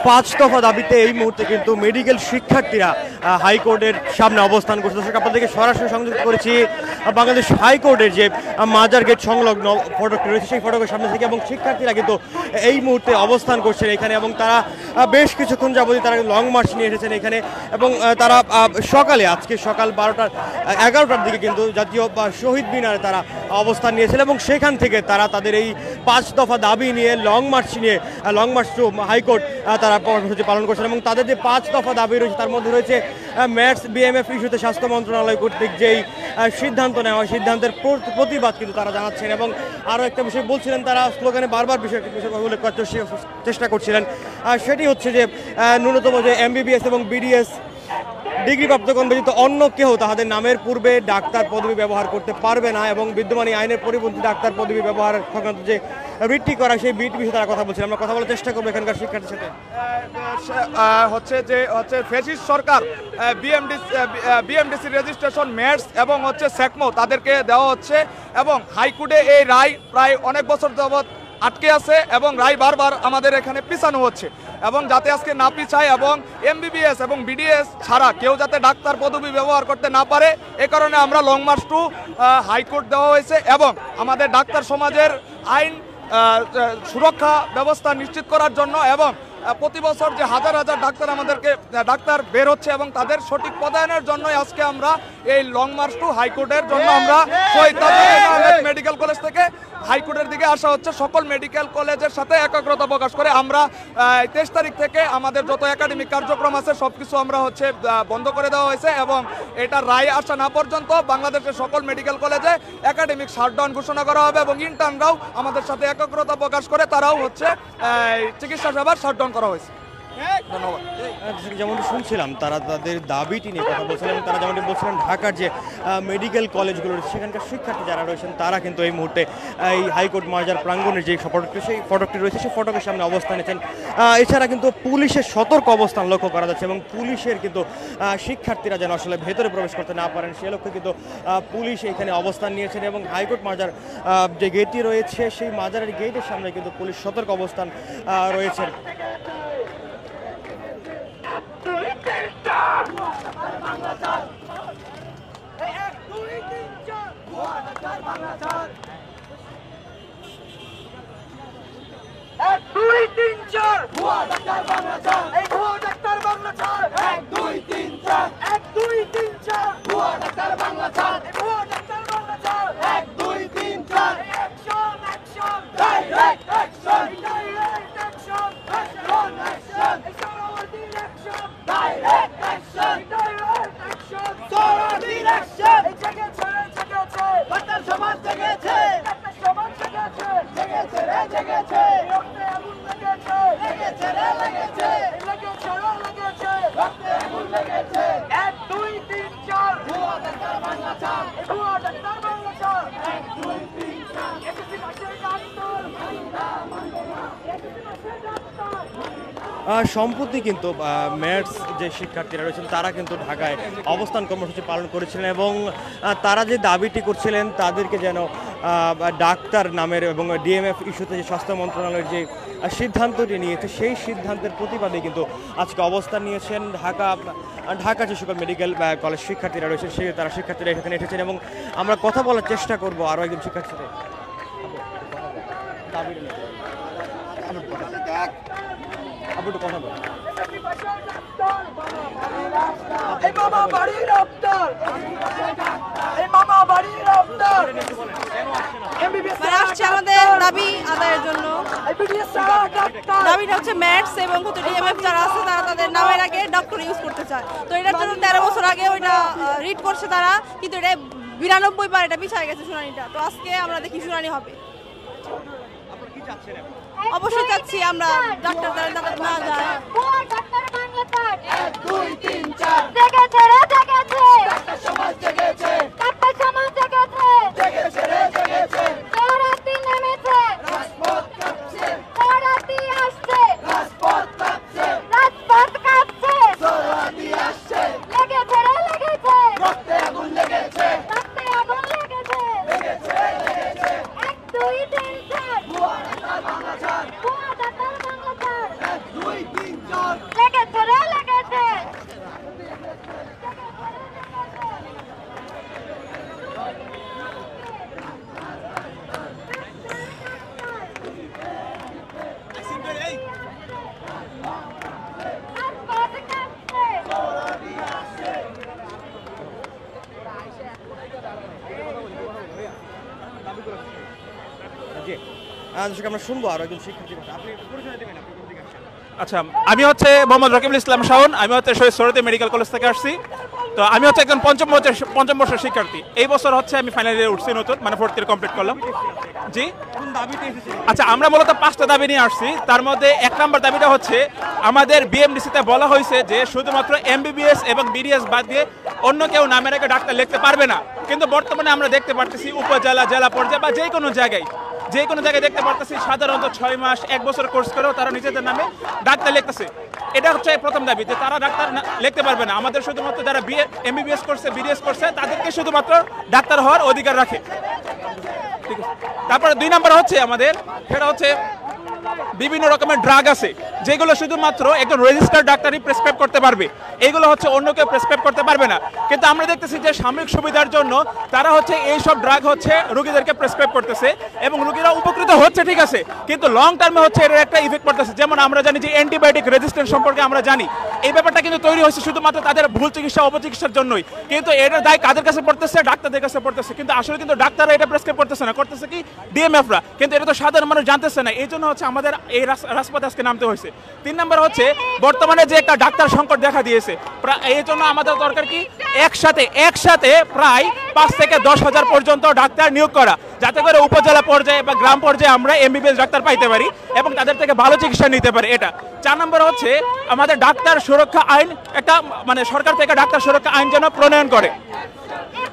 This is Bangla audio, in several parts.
5 দফা দাবিতে এই মুহূর্তে কিন্তু মেডিকেল শিক্ষার্থীরা হাইকোর্টের সামনে অবস্থান করছে। দর্শক, আপনাদেরকে সরাসরি সংযুক্ত করেছি বাংলাদেশ হাইকোর্টের যে মাজার গেট সংলগ্ন ফটকটি রয়েছে সেই ফটকের সামনে থেকে, এবং শিক্ষার্থীরা কিন্তু এই মুহূর্তে অবস্থান করছেন এখানে, এবং তারা বেশ কিছুক্ষণ যাবতীয় তারা লং মার্চ নিয়ে এসেছেন এখানে, এবং তারা সকালে আজকে সকাল 11টার দিকে কিন্তু জাতীয় শহীদ মিনারে তারা অবস্থান নিয়েছিল, এবং সেখান থেকে তারা তাদের এই 5 দফা দাবি নিয়ে লং মার্চ টু হাইকোর্ট তারা কর্মসূচি পালন করছেন। এবং তাদের যে 5 দফা দাবি রয়েছে তার মধ্যে রয়েছে ম্যাটস বিএমএফ ইস্যুতে স্বাস্থ্য মন্ত্রণালয় কর্তৃক যেই সিদ্ধান্ত নেওয়া হয় সিদ্ধান্তের প্রতিবাদ কিন্তু তারা জানাচ্ছেন, এবং আরও একটা বিষয় বলছিলেন, তারা স্লোগানে বারবার বিষয় উল্লেখ করার চেষ্টা করছিলেন, সেটি হচ্ছে যে ন্যূনতম যে এমবিবিএস এবং বিডিএস ডিগ্রিপ্রাপ্তগণ ব্যতীত অন্য কেউ তাদের নামের পূর্বে ডাক্তার পদবি ব্যবহার করতে পারবে না, এবং বিদ্যমান আইনের পরিপন্থী ডাক্তার পদবি ব্যবহার সংক্রান্ত যে বৃত্তি করা সেই বৃত্তি বিষয়ে তারা কথা বলছিলেন। আমরা কথা বলার চেষ্টা করবো এখানকার শিক্ষার্থীর সাথে। হচ্ছে ফ্যাসিস্ট সরকার বিএমডিসি রেজিস্ট্রেশন ম্যাটস এবং সেকমো তাদেরকে দেওয়া হচ্ছে, এবং হাইকোর্টে এই রায় প্রায় অনেক বছর যাবৎ আটকে আছে, এবং রায় বারবার আমাদের এখানে পিছানো হচ্ছে, এবং যাতে আজকে না পিছায় এবং এমবিবিএস এবং বিডিএস ছাড়া কেউ যাতে ডাক্তার পদবি ব্যবহার করতে না পারে, এ কারণে আমরা লং মার্চ টু হাইকোর্ট দেওয়া হয়েছে, এবং আমাদের ডাক্তার সমাজের আইন সুরক্ষা ব্যবস্থা নিশ্চিত করার জন্য, এবং প্রতি বছর যে হাজার হাজার ডাক্তার বের হচ্ছে এবং তাদের সঠিক পদায়নের জন্য আজকে আমরা এই লং মার্চ টু হাইকোর্টের জন্য আমরা শহীদ মেডিকেল কলেজ থেকে হাইকোর্টের দিকে আসা হচ্ছে। সকল মেডিকেল কলেজের সাথে একাগ্রতা প্রকাশ করে আমরা 23 তারিখ থেকে আমাদের যত একাডেমিক কার্যক্রম আছে সবকিছু আমরা বন্ধ করে দেওয়া হয়েছে, এবং এটা রায় আসা না পর্যন্ত বাংলাদেশের সকল মেডিকেল কলেজে একাডেমিক শাটডাউন ঘোষণা করা হবে, এবং ইন্টার্নরাও আমাদের সাথে একাগ্রতা প্রকাশ করে তারাও চিকিৎসা সেবার শাটডাউন করা হয়েছে। ধন্যবাদ। যেমনটি শুনছিলাম তারা তাদের দাবিটি নিয়ে কথা বলছিলেন, তারা যেমনটি বলছিলেন ঢাকার যে মেডিকেল কলেজগুলো রয়েছে সেখানকার শিক্ষার্থী যারা রয়েছেন তারা কিন্তু এই মুহূর্তে এই হাইকোর্ট মাজার প্রাঙ্গণের যে ফটকটি রয়েছে সেই ফটকের সামনে অবস্থান নিয়েছেন। এছাড়া কিন্তু পুলিশের সতর্ক অবস্থান লক্ষ্য করা যাচ্ছে, এবং পুলিশের কিন্তু শিক্ষার্থীরা যেন আসলে ভেতরে প্রবেশ করতে না পারেন সে লক্ষ্যে কিন্তু পুলিশ এখানে অবস্থান নিয়েছেন, এবং হাইকোর্ট মাজার যে গেটটি রয়েছে সেই মাজারের গেটের সামনে কিন্তু পুলিশ সতর্ক অবস্থান রয়েছেন। সম্প্রতি কিন্তু ম্যাটস যে শিক্ষার্থীরা রয়েছেন তারা কিন্তু ঢাকায় অবস্থান কর্মসূচি পালন করেছিলেন, এবং তারা যে দাবিটি করছিলেন তাদেরকে যেন ডাক্তার নামের এবং ডিএমএফ ইস্যুতে যে স্বাস্থ্য মন্ত্রণালয়ের যে সিদ্ধান্তটি নিয়েছে সেই সিদ্ধান্তের প্রতিবাদে কিন্তু আজকে অবস্থান নিয়েছেন ঢাকা যে সকল মেডিকেল কলেজ শিক্ষার্থীরা রয়েছেন তারা শিক্ষার্থীরা এখানে এসেছেন, এবং আমরা কথা বলার চেষ্টা করবো আরও একজন শিক্ষার্থীর সাথে। আমাদের দাবি আদায়ের জন্য দাবিটা হচ্ছে ম্যাটস এবং ডিএমএফ যারা আছে তারা তাদের নামের আগে ডক্টর ইউজ করতে চায়। তো এটার জন্য 13 বছর আগে ওইটা রিড করছে তারা, কিন্তু এটা 92 বার এটা পিছিয়ে গেছে শুনানিটা। তো আজকে আমরা দেখি শুনানি হবে। অবশ্যই চাচ্ছি আমরা ডাক্তার না যায়। দর্শক আমরা শুনবো আরো একজন শিক্ষার্থী কথা। আপনি একটু পরিচয় দেবেন, আপনি কোথা থেকে আসছেন? আচ্ছা, আমি হচ্ছে মোহাম্মদ রকিবুল ইসলাম শাওন। আমি হচ্ছে শহীদ সরোয়ার্দী মেডিকেল কলেজ থেকে আসছি। তো আমি হচ্ছে একজন পঞ্চম বর্ষের শিক্ষার্থী। এই বছর হচ্ছে আমি ফাইনাল ইয়ারে উঠছি, নতুন মানে 4th ইয়ার কমপ্লিট করলাম। জি, কোন দাবিতে এসেছেন? আচ্ছা, আমরা মূলত 5টা দাবি নিয়ে আসছি। তার মধ্যে 1 নম্বর দাবিটা হচ্ছে আমাদের বিএমডিসিতে বলা হয়েছে যে শুধুমাত্র এমবিবিএস এবং বিডিএস বাদ দিয়ে অন্য কেউ নামের আগে ডাক্তার লিখতে পারবে না। কিন্তু বর্তমানে আমরা দেখতে পারতেছি উপজেলা, জেলা পর্যায়ে বা যে কোনো জায়গায় দেখতে পারতেছি সাধারণত 6 মাস 1 বছর কোর্স করেও তারা নিজেদের নামে ডাক্তার লিখতেছে। এটা হচ্ছে প্রথম দাবি, যে তারা ডাক্তার লিখতে পারবে না। আমাদের শুধুমাত্র যারা এমবিবিএস করছে, বিডিএস করছে, তাদেরকে শুধুমাত্র ডাক্তার হওয়ার অধিকার রাখে। ঠিক আছে। তারপরে 2 নম্বর হচ্ছে আমাদের, সেটা হচ্ছে বিভিন্ন রকমের ড্রাগ আছে যেগুলো শুধুমাত্র একজন রেজিস্টার্ড ডাক্তারই প্রেসক্রাইব করতে পারবে। এইগুলো হচ্ছে অন্য কেউ প্রেসক্রাইব করতে পারবে না। কিন্তু আমরা দেখতেছি যে সাময়িক সুবিধার জন্য তারা হচ্ছে এইসব ড্রাগ হচ্ছে রোগীদেরকে প্রেসক্রাইব করতেছে এবং রোগীরা উপকৃত হচ্ছে, ঠিক আছে, কিন্তু লং টার্মে হচ্ছে এর একটা ইফেক্ট পড়তেছে। যেমন আমরা জানি যে অ্যান্টিবায়োটিক রেজিস্ট্যান্স সম্পর্কে আমরা জানি, এই ব্যাপারটা কিন্তু তৈরি হয়েছে শুধুমাত্র তাদের ভুল চিকিৎসা, অপচিকিৎসার জন্যই। কিন্তু এটার দায় কাদের কাছে পড়তেছে? ডাক্তারদের কাছে পড়তেছে। কিন্তু আসলে কিন্তু ডাক্তাররা এটা প্রেসক্রাইব করতেছে না, করতেছে কি ডিএমএফরা। কিন্তু এটা তো সাধারণ মানুষ জানতেছে না, এই জন্য হচ্ছে আমাদের এই রাজপথে আজকে নামতে হয়েছে। 3 নম্বর হচ্ছে বর্তমানে যে একটা ডাক্তার সংকট দেখা দিয়েছে, এই জন্য আমাদের দরকার কি একসাথে প্রায় 5 থেকে 10 হাজার পর্যন্ত ডাক্তার নিয়োগ করা, যাতে করে উপজেলা পর্যায়ে বা গ্রাম পর্যায়ে আমরা এমবিবিএস ডাক্তার পাইতে পারি এবং তাদের থেকে ভালো চিকিৎসা নিতে পারি। এটা 4 নম্বর হচ্ছে আমাদের ডাক্তার সুরক্ষা আইন, একটা মানে সরকার থেকে ডাক্তার সুরক্ষা আইন যেন প্রণয়ন করে।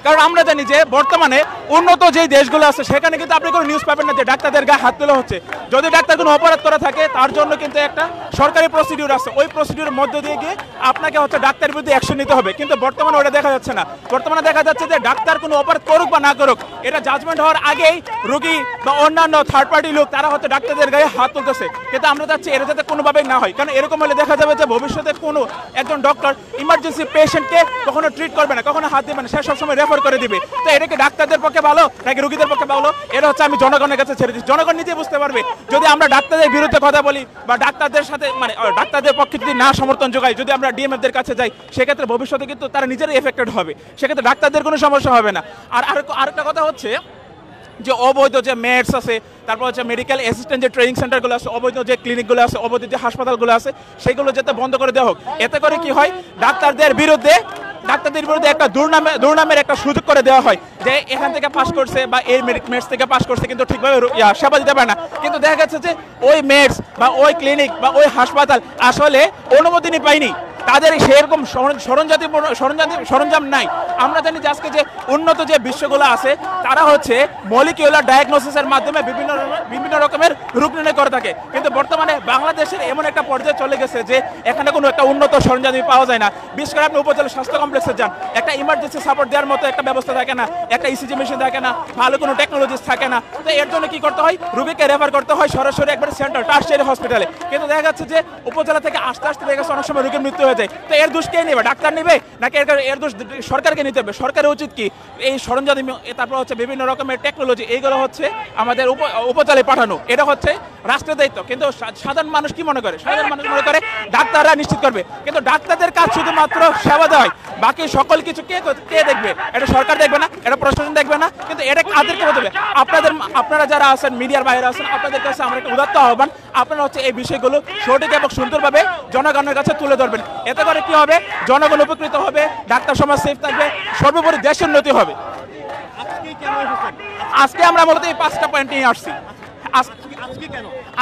কারণ আমরা জানি যে বর্তমানে উন্নত যে দেশগুলো আছে সেখানে কিন্তু আপনি কোনো নিউজ পাবেন না যে ডাক্তারদের গায়ে হাত তোলা হচ্ছে। যদি ডাক্তার কোনো অপরাধ করা থাকে তার জন্য কিন্তু একটা সরকারি প্রসিডিউর আছে, ওই প্রসিডিউরের মধ্য দিয়ে গিয়ে আপনাকে হচ্ছে ডাক্তারের বিরুদ্ধে অ্যাকশন নিতে হবে। কিন্তু বর্তমানে ওটা দেখা যাচ্ছে না। বর্তমানে দেখা যাচ্ছে যে ডাক্তার কোনো অপরাধ করুক বা না করুক, এটা জাজমেন্ট হওয়ার আগেই রোগী বা অন্যান্য থার্ড পার্টি লোক তারা হচ্ছে ডাক্তারদের গায়ে হাত তুলতেছে। কিন্তু আমরা চাচ্ছি এটা যাতে কোনোভাবেই না হয়, কারণ এরকম হলে দেখা যাবে যে ভবিষ্যতে কোনো একজন ডক্টর ইমার্জেন্সি পেশেন্টকে কখনো ট্রিট করবে না, কখনো হাত দেবে না, সে সবসময় রেফার করে দিবে। তো এটা কি ডাক্তারদের পক্ষে ভালো নাকি রোগীদের পক্ষে ভালো? এটা হচ্ছে আমি জনগণের কাছে ছেড়ে দিচ্ছি, জনগণ নিজে বুঝতে পারবে। যদি আমরা ডাক্তারদের বিরুদ্ধে কথা বলি বা ডাক্তারদের সাথে মানে ডাক্তারদের পক্ষে যদি না সমর্থন যোগাই, যদি আমরা ডিএমএফদের কাছে যাই, সেক্ষেত্রে ভবিষ্যতে কিন্তু তারা নিজেরাই এফেক্টেড হবে, সেক্ষেত্রে ডাক্তারদের কোনো সমস্যা হবে না। আর আরেকটা কথা হচ্ছে যে অবৈধ যে মেডস আছে, তারপর হচ্ছে মেডিকেল অ্যাসিস্ট্যান্ট যে ট্রেনিং সেন্টারগুলো আছে, অবৈধ যে ক্লিনিকগুলো আছে, অবৈধ যে হাসপাতালগুলো আছে, সেগুলো যাতে বন্ধ করে দেওয়া হোক। এতে করে কি হয়, ডাক্তারদের বিরুদ্ধে একটা দুর্নামের একটা সুযোগ করে দেওয়া হয় যে এখান থেকে পাস করছে বা এই মেডস থেকে পাস করছে কিন্তু ঠিকভাবে সেবা দিতে পারে না। কিন্তু দেখা গেছে যে ওই মেডস বা ওই ক্লিনিক বা ওই হাসপাতাল আসলে অনুমোদনই পায়নি, তাদের সেরকম সরঞ্জাম নাই। আমরা জানি যে আজকে যে উন্নত যে বিশ্বগুলো আছে তারা হচ্ছে মলিকিউলার ডায়াগনোসিসের মাধ্যমে বিভিন্ন রকমের রোগ নির্ণয় করে থাকে। কিন্তু বর্তমানে বাংলাদেশের এমন একটা পর্যায়ে চলে গেছে যে এখানে কোনো একটা উন্নত সরঞ্জাম পাওয়া যায় না। বিশেষ করে আপনি উপজেলা স্বাস্থ্য কমপ্লেক্সে যান, একটা ইমার্জেন্সি সাপোর্ট দেওয়ার মতো একটা ব্যবস্থা থাকে না, একটা ইসিজি মেশিন থাকে না, ভালো কোনো টেকনোলজিস থাকে না। তো এর জন্য কি করতে হয়, রোগীকে রেফার করতে হয় সরাসরি একবারে সেন্টার টার্সিয়ারি হসপিটালে। কিন্তু দেখা যাচ্ছে যে উপজেলা থেকে আস্তে দেখা যাচ্ছে অনেক সময় রোগীর মৃত্যু হয়ে যায়। তো এর দোষ কে নেবে? ডাক্তার নেবে নাকি এর দোষ সরকারকে নিতে হবে? সরকারের উচিত কি এই সরঞ্জাম, তারপর হচ্ছে বিভিন্ন রকমের টেকনোলজি, এইগুলো হচ্ছে আমাদের উপজেলায় পাঠানো, এটা হচ্ছে রাষ্ট্রের দায়িত্ব। কিন্তু সাধারণ মানুষ কি মনে করে? সাধারণ মানুষ মনে করে ডাক্তাররা নিশ্চিত করবে। কিন্তু ডাক্তারদের কাজ শুধুমাত্র সেবা দেওয়া, বাকি সকল কিছু কে দেখবে? এটা সরকার দেখবে না, এটা প্রশাসন দেখবে না, কিন্তু এটা কাদেরকে দেবে? আপনারা যারা আছেন, মিডিয়ার বাইরে আছেন, আপনাদের কাছে আমার একটা উদাত্ত আহ্বান, আপনারা হচ্ছে এই বিষয়গুলো সঠিক এবং সুন্দরভাবে জনগণের কাছে তুলে ধরবেন। এতে করে কি হবে, জনগণ উপকৃত হবে, ডাক্তার সমাজ সেফ থাকবে, সর্বোপরি দেশের উন্নতি হবে। আজকে আমরা মূলত এই 5টা পয়েন্ট নিয়ে আসছি।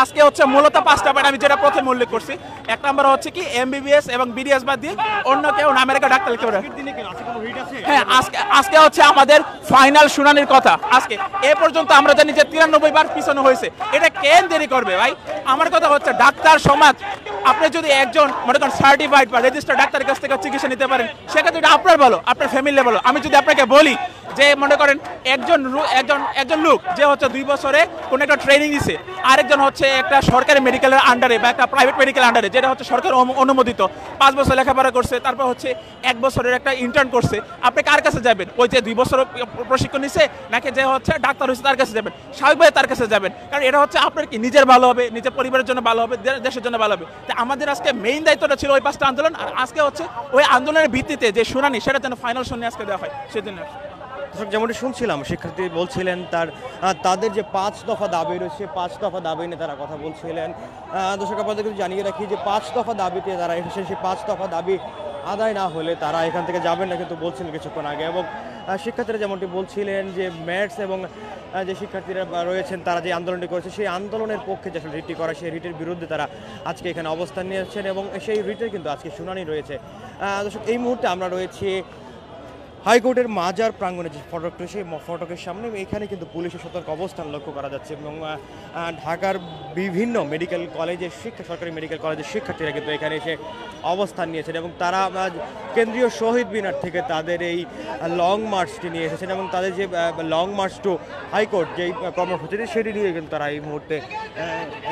আজকে হচ্ছে মূলত 5টা পয়েন্ট আমি যেটা প্রথমে উল্লেখ করছি। 1 নম্বর হচ্ছে কি এমবিবিএস এবং বিডিএস বাদ দিয়ে অন্য কেউ নামের একটা ডাক্তার লিখতে পারে। হ্যাঁ, আজকে হচ্ছে আমাদের ফাইনাল শুনানির কথা। আজকে এ পর্যন্ত আমরা জানি যে 93 বার পিছানো হয়েছে। এটা কেন দেরি করবে ভাই? আমার কথা হচ্ছে ডাক্তার সমাজ, আপনি যদি একজন মনে করেন সার্টিফাইড বা রেজিস্টার্ড ডাক্তারের কাছ থেকে চিকিৎসা নিতে পারেন, সেক্ষেত্রে এটা আপনার ভালো, আপনার ফ্যামিলি ভালো। আমি যদি আপনাকে বলি যে মনে করেন একজন লোক যে হচ্ছে 2 বছরে কোনো একটা ট্রেনিং দিছে, আরেকজন হচ্ছে একটা সরকারি মেডিকেলের আন্ডারে বা একটা প্রাইভেট মেডিকেল আন্ডারে, যেটা হচ্ছে সরকার অনুমোদিত, 5 বছর লেখাপড়া করছে, তারপর হচ্ছে 1 বছরের একটা ইন্টার্ন করছে, আপনি কার কাছে যাবেন? ওই যে 2 বছর প্রশিক্ষণ নিছে নাকি যে হচ্ছে ডাক্তার হচ্ছে তার কাছে যাবেন? স্বাভাবিকভাবে তার কাছে যাবেন, কারণ এটা হচ্ছে আপনার কি নিজের ভালো হবে, নিজের পরিবারের জন্য ভালো হবে, দেশের জন্য ভালো হবে। তো আমাদের আজকে মেইন দায়িত্বটা ছিল ওই 5টা আন্দোলন, আর আজকে হচ্ছে ওই আন্দোলনের ভিত্তিতে যে শুনানি, সেটা যেন ফাইনাল শুনানি আজকে দেওয়া হয়, সেজন্য। দর্শক যেমনটি শুনছিলাম শিক্ষার্থী বলছিলেন তাদের যে 5 দফা দাবি রয়েছে 5 দফা দাবি নিয়ে তারা কথা বলছিলেন। দর্শক আপনাদেরকে জানিয়ে রাখি যে 5 দফা দাবিতে তারা এসেছেন, সেই 5 দফা দাবি আদায় না হলে তারা এখান থেকে যাবেন না কিন্তু বলছিলেন কিছুক্ষণ আগে। এবং শিক্ষার্থীরা যেমনটি বলছিলেন যে ম্যাথস এবং যে শিক্ষার্থীরা রয়েছেন তারা যে আন্দোলনটি করেছে সেই আন্দোলনের পক্ষে যে রিটটি করা সেই রিটের বিরুদ্ধে তারা আজকে এখানে অবস্থান নিয়েছেন এবং সেই রিটের কিন্তু আজকে শুনানি রয়েছে। দর্শক এই মুহূর্তে আমরা রয়েছি হাইকোর্টের মাজার প্রাঙ্গণে যে ফটক সেই ফটকের সামনে, এখানে কিন্তু পুলিশের সতর্ক অবস্থান লক্ষ্য করা যাচ্ছে এবং ঢাকার বিভিন্ন মেডিকেল কলেজের সরকারি মেডিকেল কলেজের শিক্ষার্থীরা কিন্তু এখানে এসে অবস্থান নিয়েছেন এবং তারা কেন্দ্রীয় শহীদ মিনার থেকে তাদের এই লং মার্চটি নিয়ে এসেছেন এবং তাদের যে লং মার্চ টু হাইকোর্ট যেই কর্মসূচিটি সেটি নিয়ে কিন্তু তারা এই মুহূর্তে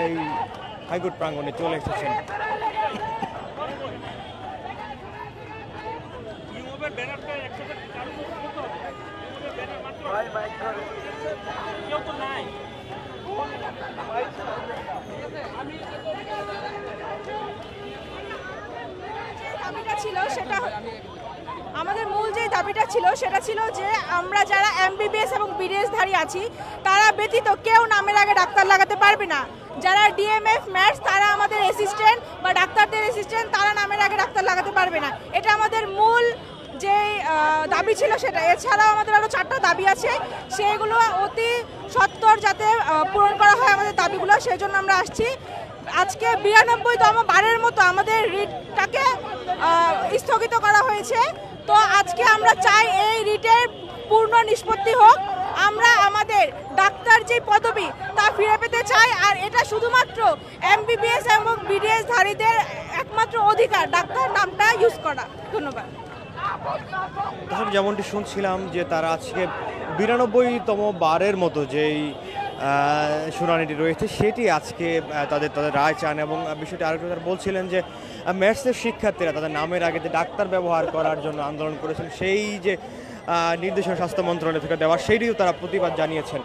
এই হাইকোর্ট প্রাঙ্গণে চলে এসেছেন। আমাদের মূল যে দাবিটা ছিল সেটা ছিল যে আমরা যারা এমবিবিএস এবং বিডিএস ধারী আছি তারা ব্যতীত কেউ নামের আগে ডাক্তার লাগাতে পারবে না। যারা ডিএমএফ ম্যাথস তারা আমাদের অ্যাসিস্ট্যান্ট বা ডাক্তারদের অ্যাসিস্ট্যান্ট তারা নামের আগে ডাক্তার লাগাতে পারবে না। এটা আমাদের মূল যে দাবি ছিল সেটা। এছাড়াও আমাদের আরও 4টা দাবি আছে, সেগুলো অতি সত্বর যাতে পূরণ করা হয় আমাদের দাবিগুলো, সেই জন্য আমরা আসছি। আজকে 92তম বারের মতো আমাদের রিটটাকে স্থগিত করা হয়েছে। তো আজকে আমরা চাই এই রিটের পূর্ণ নিষ্পত্তি হোক। আমরা আমাদের ডাক্তার যে পদবি তা ফিরে পেতে চাই, আর এটা শুধুমাত্র এমবিবিএস এবং বিডিএস ধারীদের একমাত্র অধিকার ডাক্তার নামটা ইউজ করা। ধন্যবাদ। যেমনটি শুনছিলাম যে তারা আজকে 92তম বারের মতো যেই শুনানিটি রয়েছে সেটি আজকে তাদের রায় চান এবং বিষয়টি আরেকটু তারা বলছিলেন যে ম্যাথসের শিক্ষার্থীরা তাদের নামের আগে যে ডাক্তার ব্যবহার করার জন্য আন্দোলন করেছেন সেই যে নির্দেশনা স্বাস্থ্য মন্ত্রণালয় থেকে দেওয়া সেইটিও তারা প্রতিবাদ জানিয়েছেন।